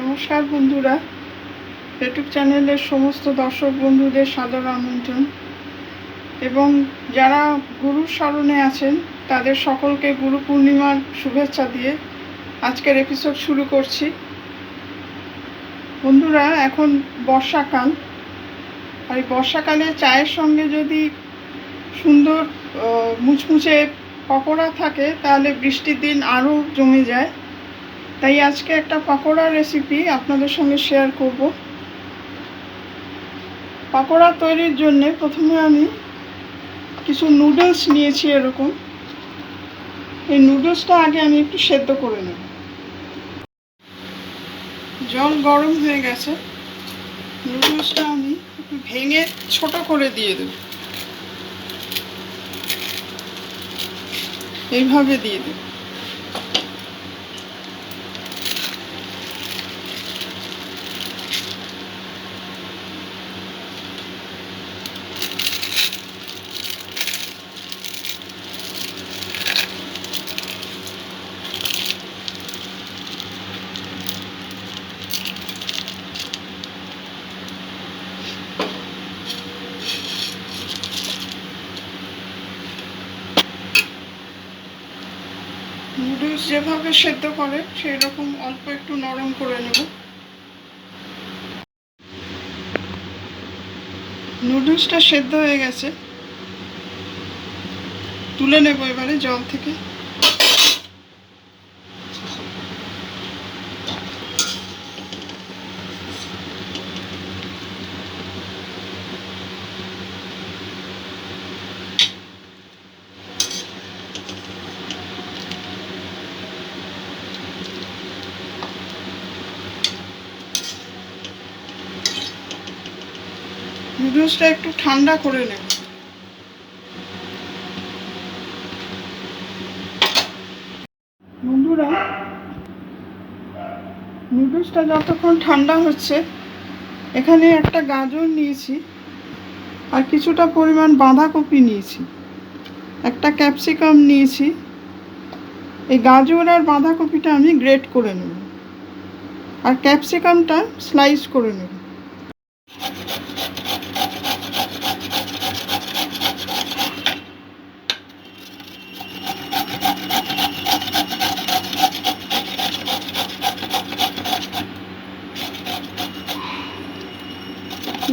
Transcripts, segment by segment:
নমস্কার বন্ধুরা, ইউটিউব চ্যানেলের সমস্ত দর্শক বন্ধুদের সাদর আমন্ত্রণ এবং যারা গুরুর শরণে আছেন তাদের সকলকে গুরু পূর্ণিমার শুভেচ্ছা দিয়ে আজকের এপিসোড শুরু করছি। বন্ধুরা, এখন বর্ষাকাল, আর এই বর্ষাকালে চায়ের সঙ্গে যদি সুন্দর মুচমুচে পকোড়া থাকে তাহলে বৃষ্টির দিন আরও জমে যায়। তাই আজকে একটা পকোড়া রেসিপি আপনাদের সঙ্গে শেয়ার করব। পকোড়া তৈরির জন্য প্রথমে আমি কিছু নুডলস নিয়েছি। এরকম এই নুডলসটা আগে আমি একটু সেদ্ধ করে নেব। জল গরম হয়ে গেছে, নুডলসটা আমি একটু ভেঙে ছোট করে দিয়ে দেব। এইভাবে দিয়ে দেব। নুডলস যেভাবে সেদ্ধ করে সেই রকম অল্প একটু নরম করে নেব। নুডলসটা সেদ্ধ হয়ে গেছে, তুলে নেব এবারে জল থেকে। নুডলসটা একটু ঠান্ডা করে নেব। বন্ধুরা, নুডলসটা যতক্ষণ ঠান্ডা হচ্ছে এখানে একটা গাজর নিয়েছি আর কিছুটা পরিমাণ বাঁধাকপি নিয়েছি, একটা ক্যাপসিকাম নিয়েছি। এই গাজর আর বাঁধাকপিটা আমি গ্রেট করে নেব আর ক্যাপসিকামটা স্লাইস করে নেব।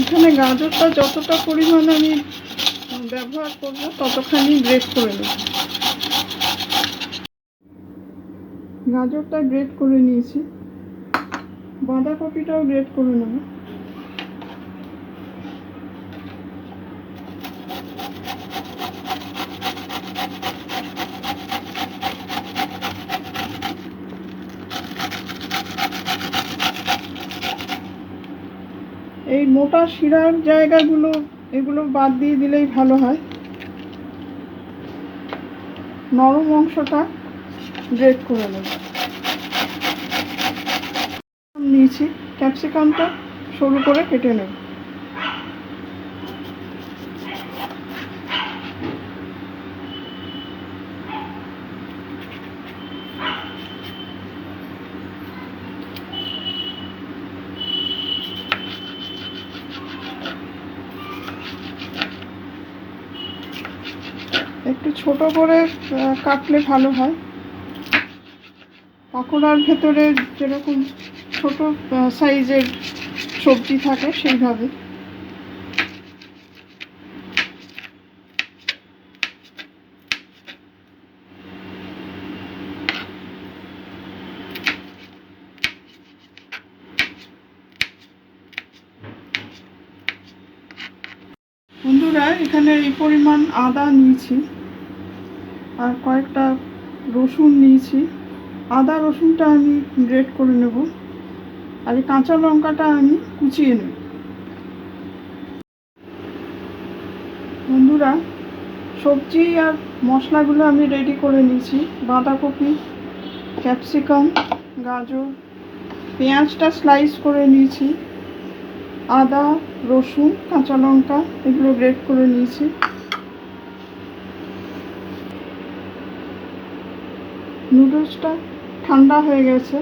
এখানে গাজরটা যতটা পরিমাণ আমি ব্যবহার করব ততখানি গ্রেট করে নেব। গাজরটা গ্রেট করে নিয়েছি, বাঁধাকপিটাও গ্রেট করে নেব। এই মোটা শিরার জায়গাগুলো এগুলো বাদ দিয়ে দিলেই ভালো হয়। নরম অংশটা গ্রেট করে নেব। নিয়েছি, ক্যাপসিকামটা সরু করে কেটে নেব। একটু ছোট করে কাটলে ভালো হয়। পকোড়ার ভেতরে যেরকম ছোট সাইজের সবজি থাকে সেইভাবে। বন্ধুরা, এখানে এই পরিমাণ আদা নিয়েছি আর কয়েকটা রসুন নিয়েছি। আদা রসুনটা আমি গ্রেট করে নেব আর এই কাঁচা লঙ্কাটা আমি কুচিয়ে নেব। বন্ধুরা, সবজি আর মশলাগুলো আমি রেডি করে নিয়েছি। বাঁধাকপি, ক্যাপসিকাম, গাজর, পেঁয়াজটা স্লাইস করে নিয়েছি, আদা, রসুন, কাঁচা লঙ্কা এগুলো গ্রেট করে নিয়েছি। নুডলসটা ঠান্ডা হয়ে গেছে,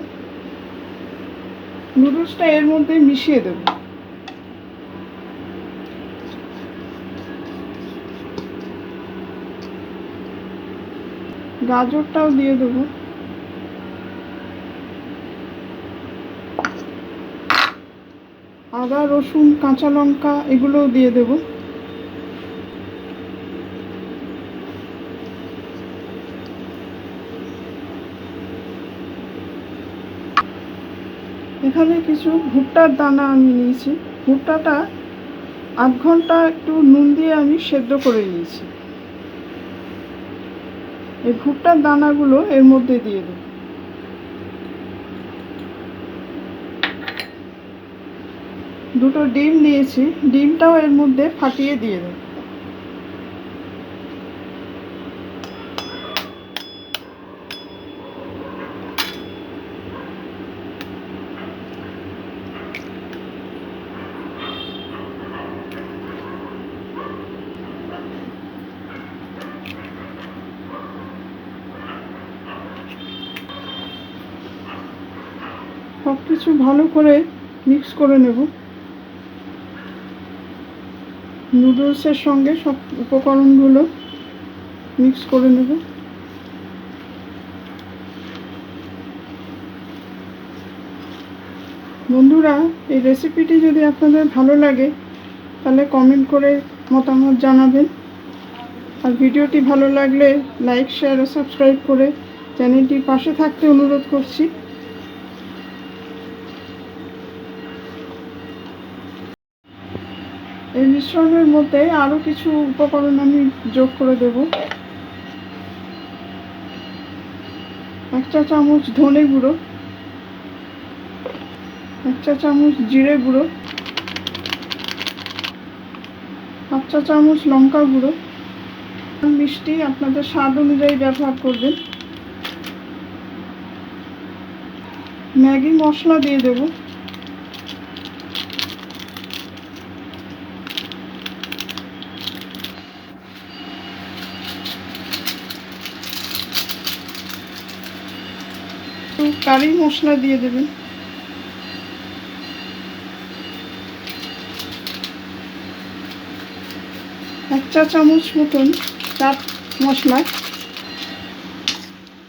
নুডলসটা এর মধ্যে মিশিয়ে দেব। গাজরটাও দিয়ে দেব। আদা, রসুন, কাঁচা লঙ্কা এগুলোও দিয়ে দেব। এখানে কিছু ভুট্টার দানা আমি নিয়েছি। ভুট্টাটা আধ ঘন্টা একটু নুন দিয়ে আমি সেদ্ধ করে নিয়েছি। এই ভুট্টার দানাগুলো এর মধ্যে দিয়ে দেব। দুটো ডিম নিয়েছি, ডিমটাও এর মধ্যে ফাটিয়ে দিয়ে দেব। সব কিছু ভালো করে মিক্স করে নেব। নুডলসের সঙ্গে সব উপকরণগুলো মিক্স করে নেব। বন্ধুরা, এই রেসিপিটি যদি আপনাদের ভালো লাগে তাহলে কমেন্ট করে মতামত জানাবেন। আর ভিডিওটি ভালো লাগলে লাইক, শেয়ার ও সাবস্ক্রাইব করে চ্যানেলটির পাশে থাকতে অনুরোধ করছি। এই মিশ্রণের মধ্যে আরও কিছু উপকরণ আমি যোগ করে দেব। 1 চা চামচ ধনে গুঁড়ো, 1 চা চামচ জিরে গুঁড়ো, 1 চা চামচ লঙ্কা গুঁড়ো। মিষ্টি আপনাদের স্বাদ অনুযায়ী ব্যবহার করবেন। ম্যাগি মশলা দিয়ে দেব। কারি মশলা দিয়ে দেবেন। 1 চা চামচ মতন চাট মশলা।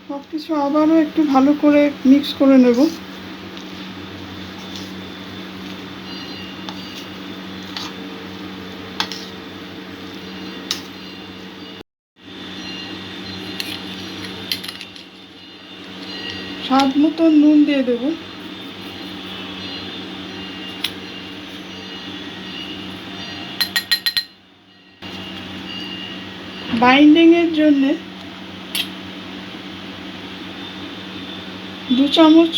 সব কিছু আবারও একটু ভালো করে মিক্স করে নেব। স্বাদ মতন নুন দিয়ে দেব। বাইন্ডিংয়ের জন্য 2 চামচ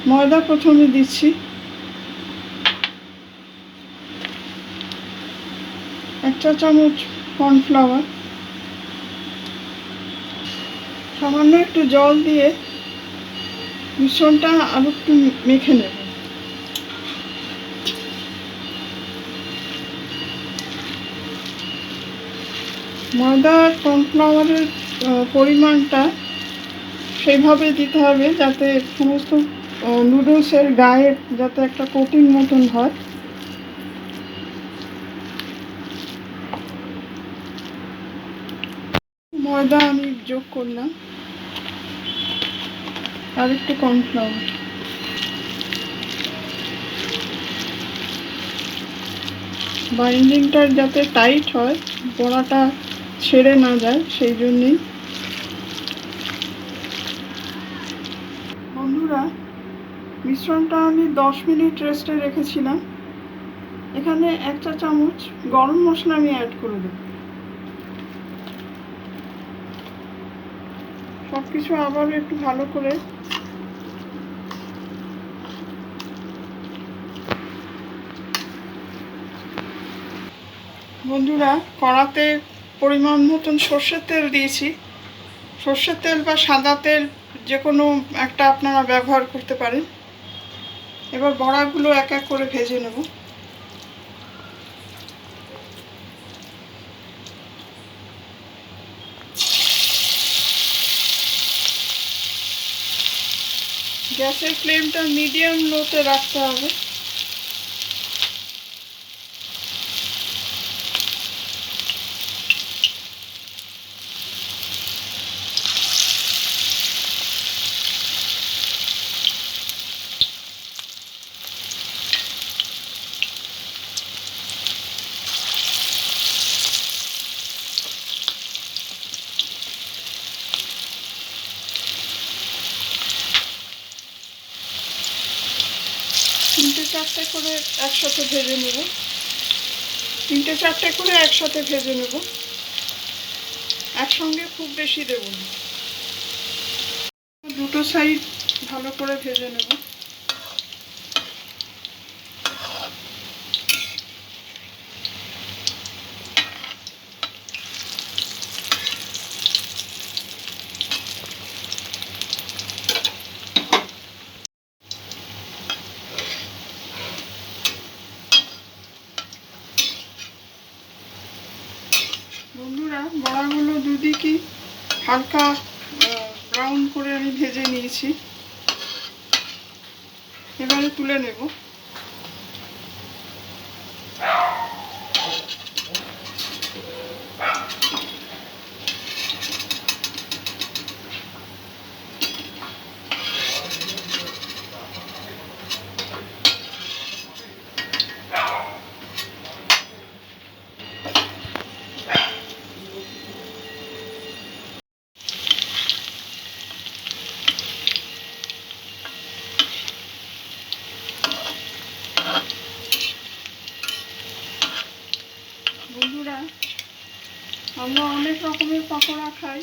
ময়দা প্রথমে দিচ্ছি। 1 চা চামচ কর্নফ্লাওয়ার। সামান্য একটু জল দিয়ে মিশ্রণটা আরও একটু মেখে নেব। ময়দা আর কর্নফ্লাওয়ারের পরিমাণটা সেইভাবে দিতে হবে যাতে সমস্ত নুডলসের গায়ে যাতে একটা কোটিং মতন হয়। ময়দা আমি যোগ করলাম আর একটু কর্নফ্লাওয়ার। বাইন্ডিংটা যাতে টাইট হয়, বড়াটা ছেড়ে না যায়, সেই জন্যেই। বন্ধুরা, মিশ্রণটা আমি 10 মিনিট রেস্টে রেখেছিলাম। এখানে 1 চা চামচ গরম মশলা আমি অ্যাড করে দেব। সব কিছু আবার একটু ভালো করে বন্ধুরা, কড়াতে পরিমাণ মতন সর্ষের তেল দিয়েছি। সর্ষের তেল বা সাদা তেল যে কোনো একটা আপনারা ব্যবহার করতে পারেন। এবার বড়াগুলো এক এক করে ভেজে নেব। গ্যাসের ফ্লেমটা মিডিয়াম লোতে রাখতে হবে। তিনটে চারটে করে একসাথে ভেজে নেব, একসঙ্গে খুব বেশি দেব না, দুটো সাইড ভালো করে ভেজে নেব। বন্ধুরা, বড়াগুলো দুদিকই হালকা ব্রাউন করে আমি ভেজে নিয়েছি, এবারে তুলে নেব। বন্ধুরা, আমরা অনেক রকমের পকোড়া খাই,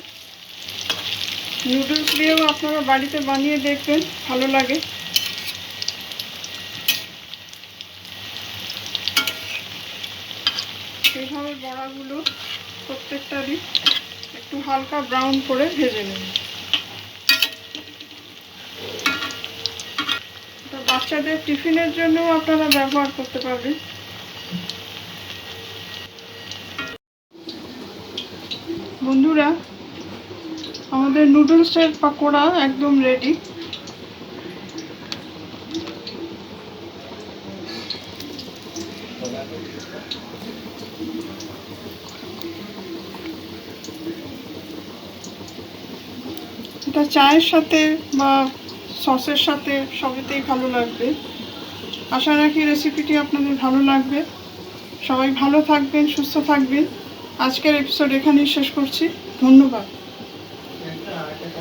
নুডলস দিয়েও আপনারা বাড়িতে বানিয়ে দেখবেন, ভালো লাগে। এইভাবে বড়াগুলো প্রত্যেকটারই একটু হালকা ব্রাউন করে ভেজে নেব। এটা বাচ্চাদের টিফিনের জন্যও আপনারা ব্যবহার করতে পারবেন। বন্ধুরা, আমাদের নুডলসের পকোড়া একদম রেডি। এটা চায়ের সাথে বা সসের সাথে সবেতেই ভালো লাগবে। আশা রাখি রেসিপিটি আপনাদের ভালো লাগবে। সবাই ভালো থাকবেন, সুস্থ থাকবেন। আজকের এপিসোড এখানেই শেষ করছি। ধন্যবাদ।